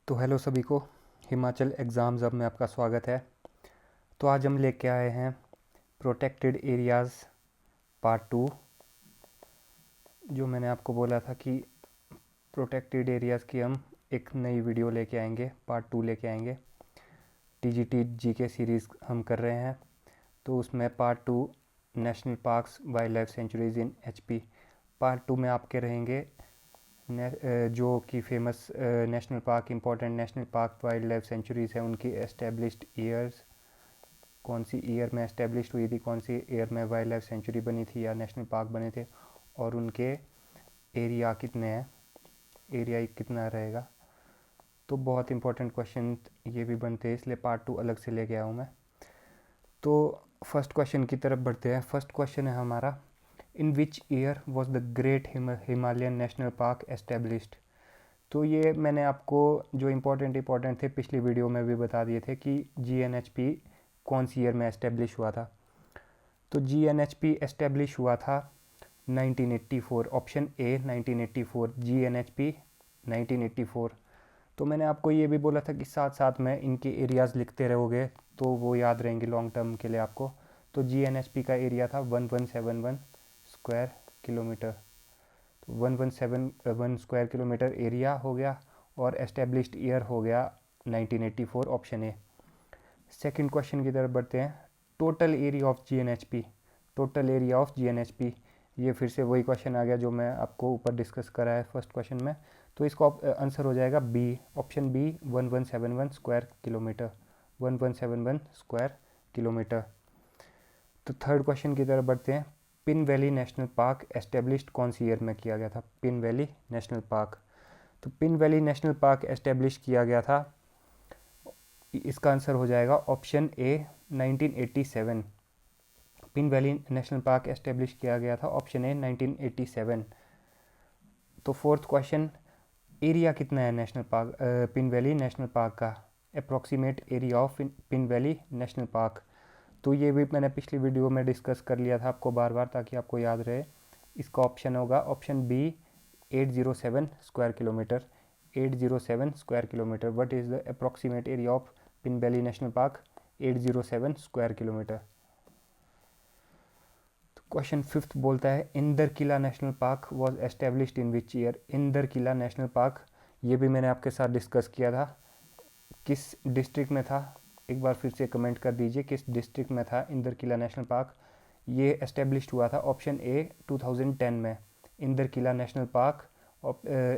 तो हेलो सभी को, हिमाचल एग्ज़ाम्स अब में आपका स्वागत है। तो आज हम लेके आए हैं प्रोटेक्टेड एरियाज़ पार्ट 2। जो मैंने आपको बोला था कि प्रोटेक्टेड एरियाज़ की हम एक नई वीडियो लेके आएंगे, पार्ट 2 लेके आएंगे। टीजीटी जीके सीरीज़ हम कर रहे हैं, तो उसमें part 2 national parks wildlife sanctuaries in HP. Part 2 में आपके रहेंगे जो कि famous national park, important national park wildlife sanctuaries हैं, उनकी एस्टेब्लिश्ड ईयर्स, कौन सी ईयर में एस्टेब्लिश हुई थी, कौन सी ईयर में वाइल्ड लाइफ सेंचुरी बनी थी या नेशनल पार्क बने थे, और उनके एरिया कितने हैं, एरिया कितना रहेगा। तो बहुत इंपॉर्टेंट क्वेश्चन ये भी बनते हैं, इसलिए पार्ट 2 अलग से ले गया हूँ मैं। तो फर्स्ट क्वेश्चन की तरफ बढ़ते हैं। फर्स्ट क्वेश्चन है हमारा, in which year was the great Himalayan national park established. तो ये मैंने आपको जो इम्पोर्टेंट थे पिछली वीडियो में भी बता दिए थे कि जीएनएचपी कौन सी ईयर में एस्टेब्लिश हुआ था। तो जीएनएचपी एस्टेब्लिश हुआ था 1984, ऑप्शन ए 1984, जीएनएचपी 1984। तो मैंने आपको ये भी बोला था कि साथ साथ में इनके एरियाज़ लिखते रहोगे तो वो याद रहेंगे लॉन्ग टर्म के लिए आपको। तो जीएनएचपी का एरिया था 1171 स्क्वायर किलोमीटर। तो 1171 स्क्वायर किलोमीटर एरिया हो गया, और एस्टेब्लिश्ड ईयर हो गया 1984, ऑप्शन ए। सेकंड क्वेश्चन की तरफ बढ़ते हैं। Total area of GNHP, total area of GNHP, ये फिर से वही क्वेश्चन आ गया जो मैं आपको ऊपर डिस्कस करा है फर्स्ट क्वेश्चन में। तो इसका आंसर हो जाएगा B, option B, 1171 square kilometre, 1171 square kilometre. तो थर्ड क्वेश्चन की तरफ बढ़ते हैं। Pin valley national park established कौन सी ईयर में किया गया था, पिन वैली नेशनल पार्क। तो Pin valley national park establish किया गया था, इसका आंसर हो जाएगा option A 1987। Pin valley national park establish किया गया था, ऑप्शन ए 1987। तो फोर्थ क्वेश्चन, एरिया कितना है national park, Pin valley national park का, approximate area of Pin valley national park. तो ये भी मैंने पिछली वीडियो में डिस्कस कर लिया था आपको बार बार, ताकि आपको याद रहे। इसका ऑप्शन होगा option B 807 square kilometre, 807 square kilometre. What is the approximate area of Pin valley national Park, 807 square kilometre. तो क्वेश्चन फिफ्थ बोलता है, Inder Killa National Park was established in which year. Inder Killa National Park, ये भी मैंने आपके साथ डिस्कस किया था, किस डिस्ट्रिक्ट में था। एक बार फिर से कमेंट कर दीजिए किस डिस्ट्रिक्ट में था इंदर किला नेशनल पार्क। ये एस्टेब्लिश्ड हुआ था ऑप्शन ए 2010 में। Inder Killa National park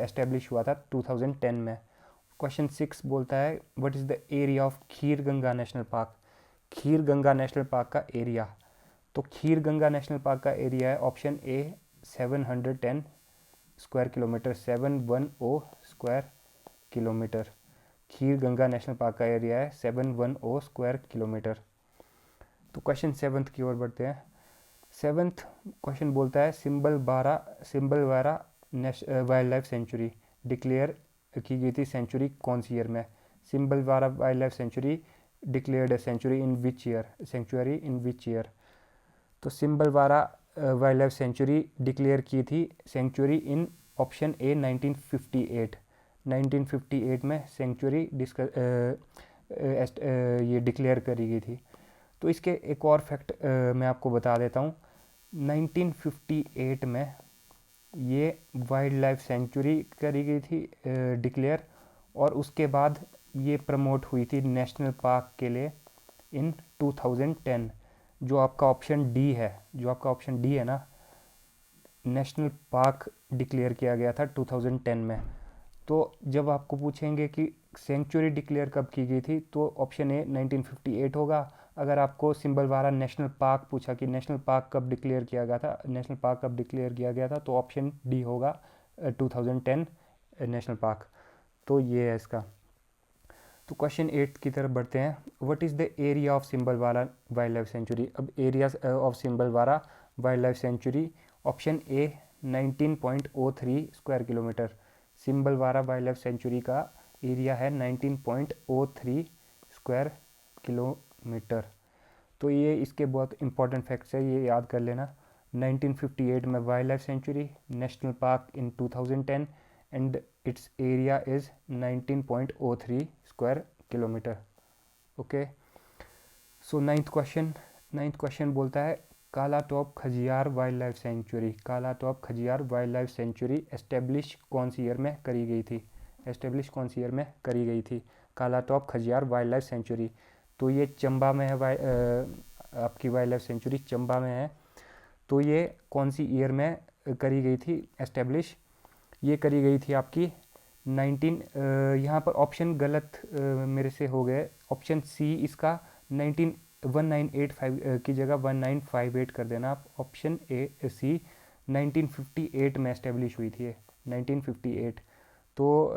establish हुआ था 2010 में। क्वेश्चन 6 बोलता है, what is the area of kheer Ganga national park. Kheer Ganga national park का एरिया, तो खीर गंगा नेशनल पार्क का एरिया है option A 710 square kilometre, 710 square kilometre. Kheer Ganga national park का एरिया है 710 स्क्वायर किलोमीटर। तो क्वेश्चन सेवन्थ की ओर बढ़ते हैं। सेवन्थ क्वेश्चन बोलता है, Simbalbara wild life sanctuary declare की गई थी सेंचुरी कौन सी ईयर में। Simbalbara wild life sanctuary declared sanctuary in which year, sanctuary in which year. तो Simbalbara wild life sanctuary declare की थी सेंचुरी इन ऑप्शन ए 1958। 1958 में सेंचुरी ये डिक्लेयर करी गई थी। तो इसके एक और फैक्ट मैं आपको बता देता हूँ। 1958 में ये वाइल्ड लाइफ सेंचुरी करी गई थी डिक्लेयर, और उसके बाद ये प्रमोट हुई थी नेशनल पार्क के लिए इन 2010। जो आपका ऑप्शन डी है, जो आपका ऑप्शन डी है ना, नेशनल पार्क डिक्लेयर किया गया था 2010 में। तो जब आपको पूछेंगे कि सेंचुरी डिक्लेयर कब की गई थी, तो ऑप्शन ए 1958 होगा। अगर आपको सिम्बलवारा नेशनल पार्क पूछा कि नेशनल पार्क कब डिक्लेयर किया गया था, नेशनल पार्क कब डिक्लेयर किया गया था, तो ऑप्शन डी होगा 2010 नेशनल पार्क। तो ये है इसका। तो क्वेश्चन 8 की तरफ बढ़ते हैं। What is the area of Simbalbara wild life sanctuary. अब area of Simbalbara wild life sanctuary, option A 19.03 square kilometre. Simbalbara wild life sanctuary का एरिया है 19.03 स्क्वायर किलोमीटर। तो ये इसके बहुत इंपॉर्टेंट फैक्ट्स है, ये याद कर लेना। 1958 में wild life sanctuary, national park in 2010, and its area is 19.03 square kilometre. Okay, so ninth question बोलता है Kalatop Khajjiar wild life sanctuary, Kalatop Khajjiar wild life sanctuary establish कौन सी ईयर में करी गई थी, एस्टेब्लिश कौन सी ईयर में करी गई थी कालाटॉप खजियार वाइल्ड लाइफ सेंचुरी। तो ये चंबा में है, आपकी वाइल्ड लाइफ सेंचुरी चंबा में है। तो ये कौन सी ईयर में करी गई थी एस्टेब्लिश, ये करी गई थी आपकी 19, यहाँ पर ऑप्शन गलत मेरे से हो गए, ऑप्शन सी इसका 1985 की जगह 1958 कर देना आप, ऑप्शन ए सी 1958 में एस्टेब्लिश हुई थी ये 1958। तो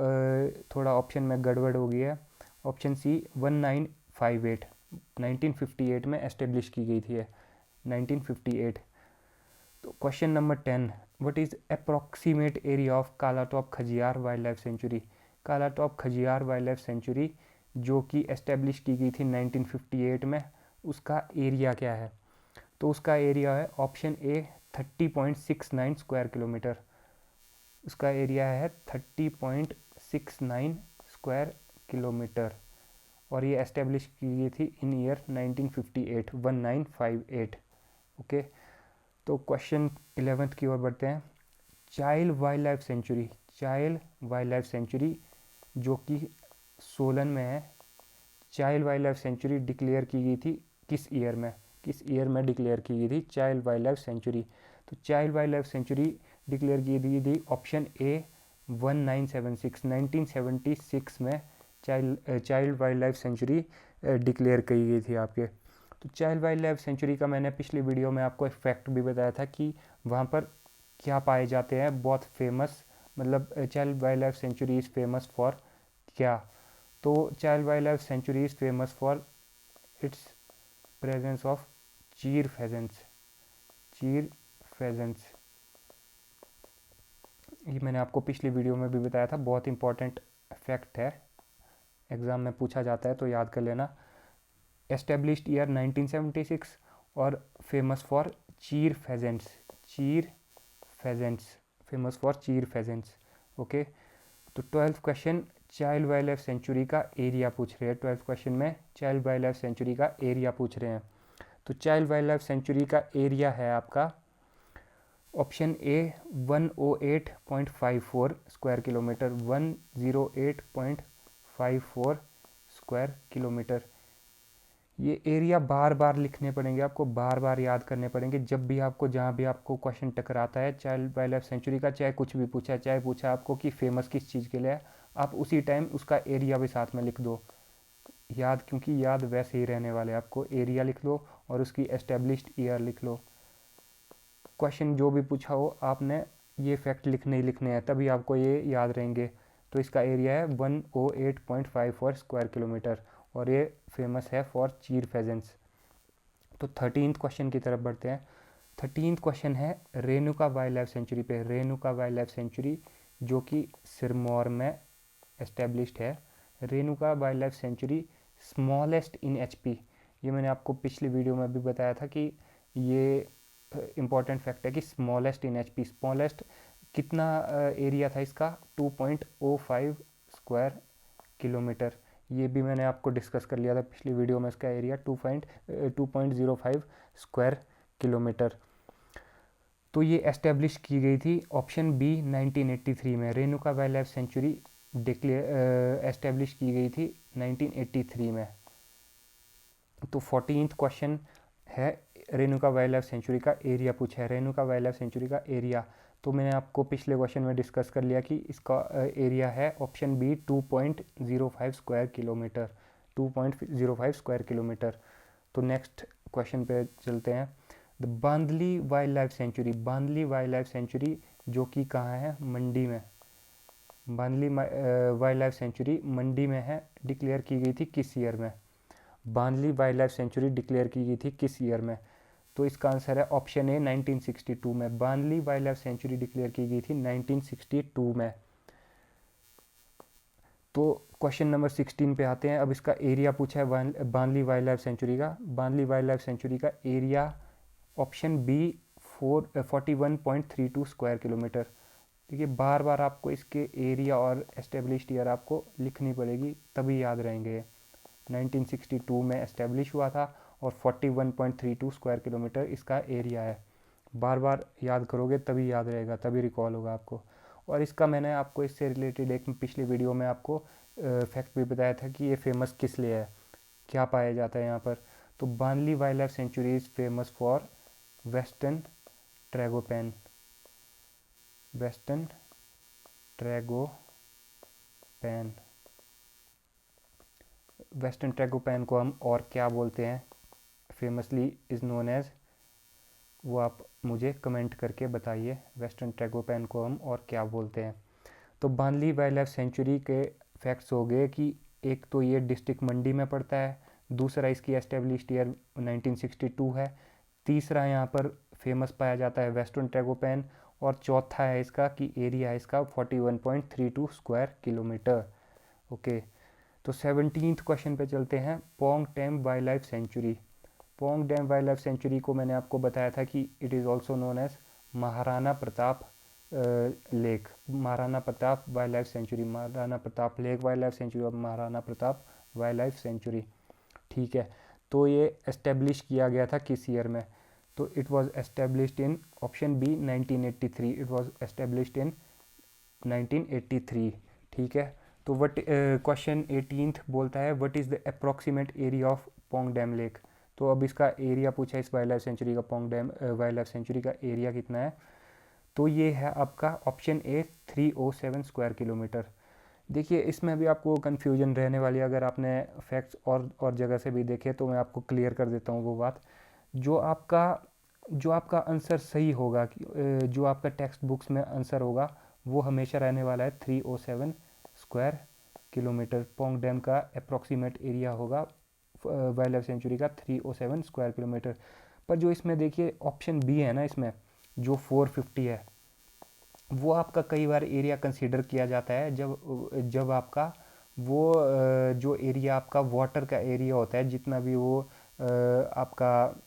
थोड़ा ऑप्शन में गड़बड़ हो गई है, ऑप्शन सी 1958 1958 में एस्टेब्लिश की गई थी ये 1958। तो question number 10, what is approximate area of Kalatop Khajjiar wild life sanctuary, Kalatop Khajjiar wild life sanctuary जो कि एस्टेब्लिश की गई थी 1958 में, उसका एरिया क्या है। तो उसका एरिया है ऑप्शन ए 30.69 स्क्वायर किलोमीटर, उसका एरिया है 30.69 स्क्वायर किलोमीटर, और ये एस्टेब्लिश की गई थी इन ईयर 1958। ओके, तो क्वेश्चन 11th की ओर बढ़ते हैं। Child wild life sanctuary, child wild life sanctuary जो कि सोलन में है, child wild life sanctuary declare की गई थी किस ईयर में, किस ईयर में डिक्लेयर की गई थी चाइल्ड वाइल्ड लाइफ सेंचुरी। तो child wild life sanctuary declare की गई थी ऑप्शन ए 1976 में child wild life sanctuary declare की गई थी आपके। तो चाइल्ड वाइल्ड लाइफ सेंचुरी का मैंने पिछली वीडियो में आपको एक फैक्ट भी बताया था कि वहाँ पर क्या पाए जाते हैं, बहुत फेमस, मतलब child wild life sanctuary is famous for क्या। तो child wild life sanctuary is famous for its presence of चीर फेजेंट्स, चीर फेजेंट्स। ये मैंने आपको पिछली वीडियो में भी बताया था, बहुत इंपॉर्टेंट फैक्ट है, एग्ज़ाम में पूछा जाता है तो याद कर लेना। एस्टेब्लिश्ड ईयर 1976 और फेमस फॉर चीर फेजेंट्स, चीर फेजेंट्स, फेमस फॉर चीर फेजेंट्स। ओके, तो 12th question child wild life sanctuary का एरिया पूछ रहे हैं, 12th क्वेश्चन में चाइल्ड वाइल्ड लाइफ सेंचुरी का एरिया पूछ रहे हैं। तो चाइल्ड वाइल्ड लाइफ सेंचुरी का एरिया है आपका option A 108.54 square kilometre, 108.54 square kilometre. ये एरिया बार बार लिखने पड़ेंगे आपको, बार बार याद करने पड़ेंगे जब भी आपको, जहाँ भी आपको क्वेश्चन टकराता है चाइल्ड वाइल्ड लाइफ सेंचुरी का, चाहे कुछ भी पूछा है, चाहे पूछा आपको कि फेमस किस चीज़ के लिए है, आप उसी टाइम उसका एरिया भी साथ में लिख दो याद, क्योंकि याद वैसे ही रहने वाले, आपको एरिया लिख लो और उसकी एस्टेब्लिश्ड ईयर लिख लो। क्वेश्चन जो भी पूछा हो आपने ये फैक्ट लिखने ही लिखने हैं, तभी आपको ये याद रहेंगे। तो इसका एरिया है 108.54 स्क्वायर किलोमीटर और ये फेमस है फॉर चीर फेजेंट्स। तो 13th क्वेश्चन की तरफ बढ़ते हैं। 13th क्वेश्चन है रेणुका वाइल्ड लाइफ सेंचुरी पे, रेणुका वाइल्ड लाइफ सेंचुरी जो कि सिरमौर में एस्टेब्लिश्ड है। Renuka wild life sanctuary smallest इन एचपी, ये मैंने आपको पिछली वीडियो में भी बताया था कि ये इम्पॉर्टेंट फैक्ट है कि स्मॉलेस्ट इन एचपी, स्मॉलेस्ट कितना एरिया था इसका 2.05 स्क्वायर किलोमीटर, ये भी मैंने आपको डिस्कस कर लिया था पिछली वीडियो में, इसका एरिया 2.05 स्क्वायर किलोमीटर। तो ये एस्टेब्लिश की गई थी ऑप्शन बी 1983 में, Renuka wild life sanctuary declare establish की गई थी 1983 में। तो 14th क्वेश्चन है रेणुका वाइल्ड लाइफ सेंचुरी का एरिया पूछा है, रेणुका वाइल्ड लाइफ सेंचुरी का एरिया। तो मैंने आपको पिछले क्वेश्चन में डिस्कस कर लिया कि इसका एरिया है option B 2.05 square kilometre, 2.05 square kilometre. तो नेक्स्ट क्वेश्चन पे चलते हैं। The Bandli wild life sanctuary, Bandli wild life sanctuary जो कि कहाँ है, मंडी में, Bandli wild life sanctuary Mandi में है, डिक्लेयर की गई थी किस ईयर में, Bandli wild life sanctuary declare की गई थी किस ईयर में। तो इसका आंसर है ऑप्शन ए 1962 में, Bandli wild life sanctuary declare की गई थी 1962 में। तो क्वेश्चन नंबर 16 पे आते हैं। अब इसका एरिया पूछा है बांदली वाइल्ड लाइफ सेंचुरी का, बांदली वाइल्ड लाइफ सेंचुरी का area option B 41.32 square kilometre, देखिए बार बार आपको इसके एरिया और एस्टेब्लिश्ड ईयर आपको लिखनी पड़ेगी, तभी याद रहेंगे। 1962 में एस्टेब्लिश हुआ था और 41.32 स्क्वायर किलोमीटर इसका एरिया है। बार बार याद करोगे तभी याद रहेगा, तभी रिकॉल होगा आपको। और इसका मैंने आपको इससे रिलेटेड एक पिछली वीडियो में आपको फैक्ट भी बताया था कि ये फेमस किस लिए है, क्या पाया जाता है यहाँ पर। तो Banli wild life sanctuary is famous for western tragopan, western tragopan. Western tragopan को हम और क्या बोलते हैं, फेमसली इज़ नोन एज, वो आप मुझे कमेंट करके बताइए वेस्टर्न ट्रैगोपैन को हम और क्या बोलते हैं। तो बानली वाइल्ड लाइफ सेंचुरी के फैक्ट्स हो गए कि एक तो ये डिस्ट्रिक्ट मंडी में पड़ता है, दूसरा इसकी एस्टेब्लिश्ड ईयर 1962 है, तीसरा यहाँ पर फेमस पाया जाता है वेस्टर्न ट्रैगोपैन, और चौथा है इसका कि एरिया है इसका 41.32 स्क्वायर किलोमीटर। ओके, तो 17th क्वेश्चन पे चलते हैं। Pong Dam wild life sanctuary. Pong Dam wild life sanctuary को मैंने आपको बताया था कि it is also known as Maharana Pratap lake, Maharana Pratap wild life sanctuary, Maharana Pratap lake wild life sanctuary और Maharana Pratap wild life sanctuary. ठीक है, तो ये एस्टेब्लिश किया गया था किस ईयर में, तो it was established in option B 1983, it was established in 1983। ठीक है, तो वट क्वेश्चन 18th बोलता है what is the approximate area of Pong dam lake. तो अब इसका एरिया पूछा इस वाइल्ड लाइफ सेंचुरी का, Pong Dam wild life sanctuary का एरिया कितना है, तो ये है आपका ऑप्शन ए 307 स्क्वायर किलोमीटर। देखिए इसमें भी आपको कन्फ्यूजन रहने वाली है, अगर आपने फैक्ट्स और जगह से भी देखे तो मैं आपको क्लियर कर देता हूँ वो बात। जो आपका आंसर सही होगा, जो आपका टेक्स्ट बुक्स में आंसर होगा वो हमेशा रहने वाला है 307 स्क्वायर किलोमीटर। पोंग डैम का अप्रॉक्सीमेट एरिया होगा वाइल्ड लाइफ सेंचुरी का 307 स्क्वायर किलोमीटर। पर जो इसमें देखिए ऑप्शन बी है ना, इसमें जो 450 है, वो आपका कई बार एरिया कंसीडर किया जाता है जब जब आपका वो जो एरिया आपका वाटर का एरिया होता है, जितना भी वो आपका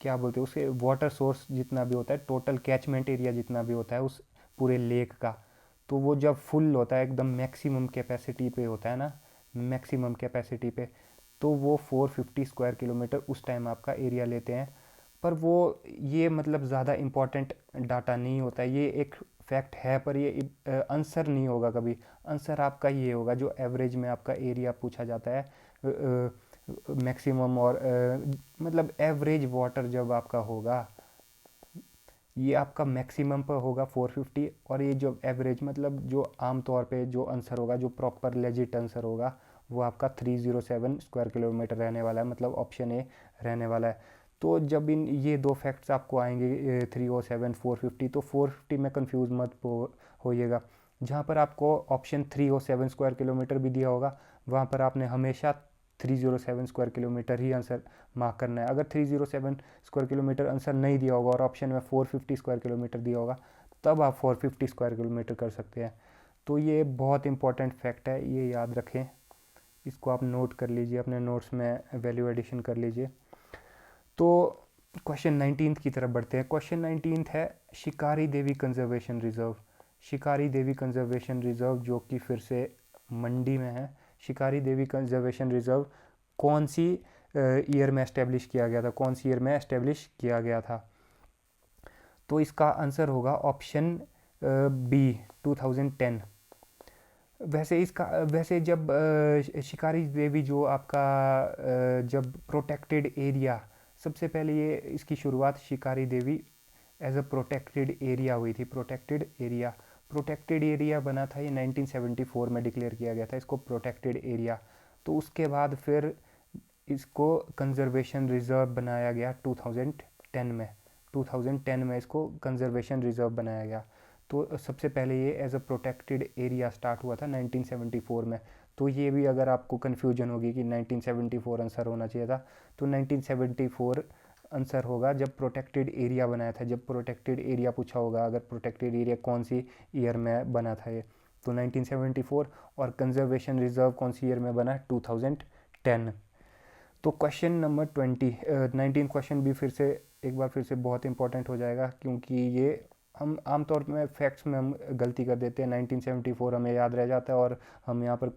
क्या बोलते हैं उसे, वाटर सोर्स जितना भी होता है, टोटल कैचमेंट एरिया जितना भी होता है उस पूरे लेक का, तो वो जब फुल होता है एकदम मैक्सिमम कैपेसिटी पे होता है ना, मैक्सिमम कैपेसिटी पे, तो वो 450 स्क्वायर किलोमीटर उस टाइम आपका एरिया लेते हैं। पर वो ये मतलब ज़्यादा इम्पोर्टेंट डाटा नहीं होता है, ये एक फैक्ट है पर ये आंसर नहीं होगा कभी। आंसर आपका ये होगा जो एवरेज में आपका एरिया पूछा जाता है, मैक्सिमम और मतलब एवरेज वाटर जब आपका होगा, ये आपका मैक्सिमम पर होगा 450, और ये जो एवरेज मतलब जो आम तौर पे जो आंसर होगा, जो प्रॉपर लेजिट आंसर होगा, वो आपका 307 स्क्वायर किलोमीटर रहने वाला है, मतलब ऑप्शन ए रहने वाला है। तो जब इन ये दो फैक्ट्स आपको आएंगे 307 450, तो 450 में कंफ्यूज मत होइएगा। जहाँ पर आपको ऑप्शन 307 स्क्वायर किलोमीटर भी दिया होगा, वहाँ पर आपने हमेशा 307 स्क्वायर किलोमीटर ही आंसर मार्क करना है। अगर 307 स्क्वायर किलोमीटर आंसर नहीं दिया होगा और ऑप्शन में 450 स्क्वायर किलोमीटर दिया होगा, तब आप 450 स्क्वायर किलोमीटर कर सकते हैं। तो ये बहुत इंपॉर्टेंट फैक्ट है, ये याद रखें, इसको आप नोट कर लीजिए, अपने नोट्स में वैल्यू एडिशन कर लीजिए। तो क्वेश्चन 19 की तरफ बढ़ते हैं। क्वेश्चन 19 है शिकारी देवी कंजर्वेशन रिजर्व। शिकारी देवी कंजर्वेशन रिजर्व जो कि फिर से मंडी में है। शिकारी देवी कंजर्वेशन रिजर्व कौन सी ईयर में एस्टेब्लिश किया गया था, कौन सी ईयर में एस्टेब्लिश किया गया था, तो इसका आंसर होगा ऑप्शन बी 2010। वैसे जब शिकारी देवी जो आपका जब प्रोटेक्टेड एरिया, सबसे पहले ये इसकी शुरुआत शिकारी देवी एज अ प्रोटेक्टेड एरिया हुई थी। प्रोटेक्टेड एरिया बना था ये 1974 में डिक्लेयर किया गया था इसको प्रोटेक्टेड एरिया। तो उसके बाद फिर इसको कंजर्वेशन रिजर्व बनाया गया 2010 में। 2010 में इसको कंजर्वेशन रिजर्व बनाया गया। तो सबसे पहले ये as a protected area start हुआ था 1974 में। तो ये भी अगर आपको कन्फ्यूजन होगी कि 1974 आंसर होना चाहिए था, तो 1974 आंसर होगा जब प्रोटेक्टेड एरिया बनाया था। जब प्रोटेक्टेड एरिया पूछा होगा, अगर प्रोटेक्टेड एरिया कौन सी ईयर में बना था ये, तो 1974, और कंजर्वेशन रिजर्व कौन सी ईयर में बना, 2010। तो क्वेश्चन नंबर 19 क्वेश्चन भी फिर से एक बार फिर से बहुत इंपॉर्टेंट हो जाएगा, क्योंकि ये हम आमतौर में फैक्ट्स में हम गलती कर देते हैं, 1974 हमें याद रह जाता है और हम यहाँ पर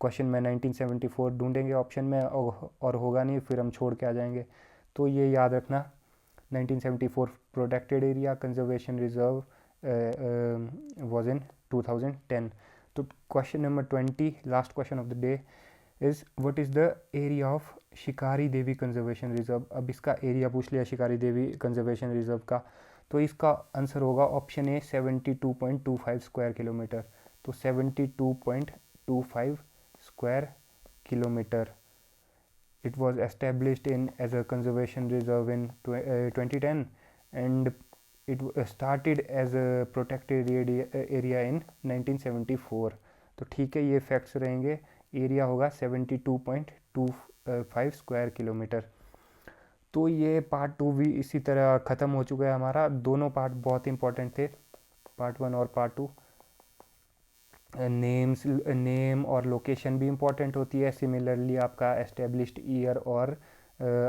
क्वेश्चन में 1974 ढूंढेंगे ऑप्शन में और होगा नहीं, फिर हम छोड़ के आ जाएंगे। तो ये याद रखना, 1974 protected area conservation reserve was in 2010। तो question number 20, last question of the day is what is the area of शिकारी देवी कंजर्वेशन रिजर्व। अब इसका एरिया पूछ लिया शिकारी देवी कंजर्वेशन रिजर्व का, तो इसका आंसर होगा ऑप्शन ए 72.25 स्क्वायर किलोमीटर। तो 72.25 square kilometre. It was established in as a conservation reserve in 2010 and it started as a protected area in 1974। तो ठीक है, ये फैक्ट्स रहेंगे। एरिया होगा 72.25 स्क्वायर किलोमीटर। तो ये पार्ट 2 भी इसी तरह ख़त्म हो चुका है हमारा। दोनों पार्ट बहुत इंपॉर्टेंट थे, पार्ट 1 और पार्ट 2। नेम और लोकेशन भी इम्पॉर्टेंट होती है। सिमिलरली आपका एस्टेब्लिश्ड ईयर और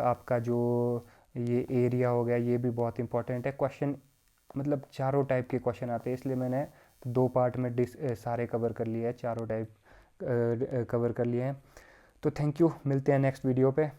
आपका जो ये एरिया हो गया, ये भी बहुत इंपॉर्टेंट है। क्वेश्चन मतलब चारों टाइप के क्वेश्चन आते हैं, इसलिए मैंने 2 पार्ट में सारे कवर कर लिए हैं, चारों टाइप कवर कर लिए हैं। तो थैंक यू, मिलते हैं नेक्स्ट वीडियो पे।